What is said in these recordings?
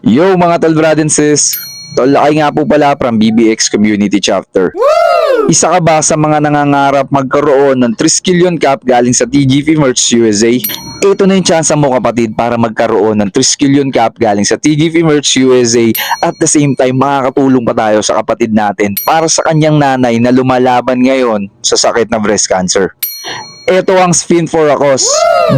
Yo mga tol brad and sis, tol Lakay nga po pala from BBX Community Chapter. Isa ka ba sa mga nangangarap magkaroon ng Triskelion Cup galing sa TGV Merch USA? Ito na yung chance mo kapatid para magkaroon ng Triskelion Cup galing sa TGV Merch USA at the same time makakatulong pa tayo sa kapatid natin para sa kanyang nanay na lumalaban ngayon sa sakit na breast cancer. Ito ang Spin for a Cause.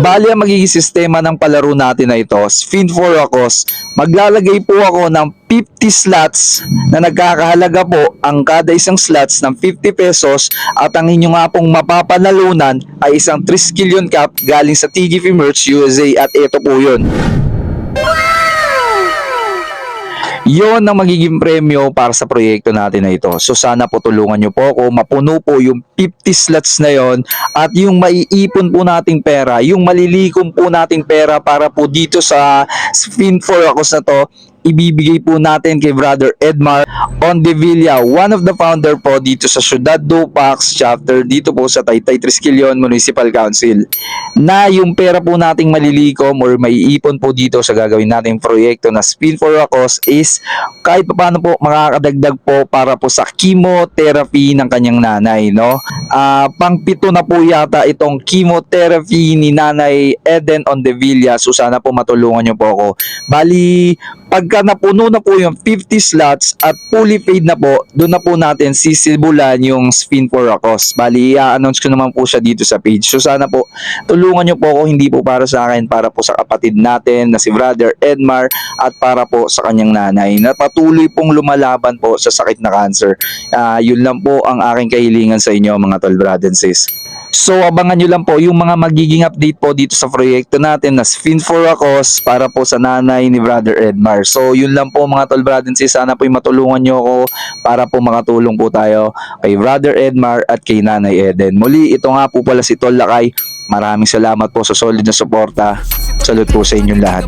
Bali ang magiging sistema ng palaro natin na ito, Spin for a Cause. Maglalagay po ako ng 50 slots na nagkakahalaga po ang kada isang slots ng 50 pesos at ang inyo nga pong mapapanalunan ay isang Triskelion Cup galing sa TGV Merch USA at ito po yun. Yon ang magiging premyo para sa proyekto natin na ito. So sana po tulungan nyo po ako, mapuno po yung 50 slots na yon at yung maiipon po nating pera, yung malilikom po nating pera para po dito sa Spin for a Cause na to, ibibigay po natin kay Brother Edmar Ondevilla, one of the founder po dito sa Ciudad Dupax chapter dito po sa Taytay Triskelion Municipal Council, na yung pera po nating malilikom or maiipon po dito sa gagawin nating proyekto na Spin for a Cause is kahit paano po makakadagdag po para po sa chemotherapy ng kanyang nanay, no? Pang-pito na po yata itong chemotherapy ni Nanay Eden Ondevilla, so sana po matulungan nyo po ako. Bali, pagka napuno na po yung 50 slots at fully paid na po, doon na po natin sisibulan yung Spin for a Cause. Bali, i-announce ko naman po siya dito sa page. So sana po, tulungan nyo po ako, hindi po para sa akin, para po sa kapatid natin na si Brother Edmar at para po sa kanyang nanay na patuloy pong lumalaban po sa sakit na cancer. Yun lang po ang aking kahilingan sa inyo mga tol, brad and sis. So abangan nyo lang po yung mga magiging update po dito sa proyekto natin na Spin for a Cause para po sa nanay ni Brother Edmar. So yun lang po mga tol, brad and sis, sana po matulungan nyo ako para po makatulong po tayo kay Brother Edmar at kay Nanay Eden. Muli, ito nga po pala si Tol Lakay. Maraming salamat po sa solid na suporta. Salute po sa inyong lahat.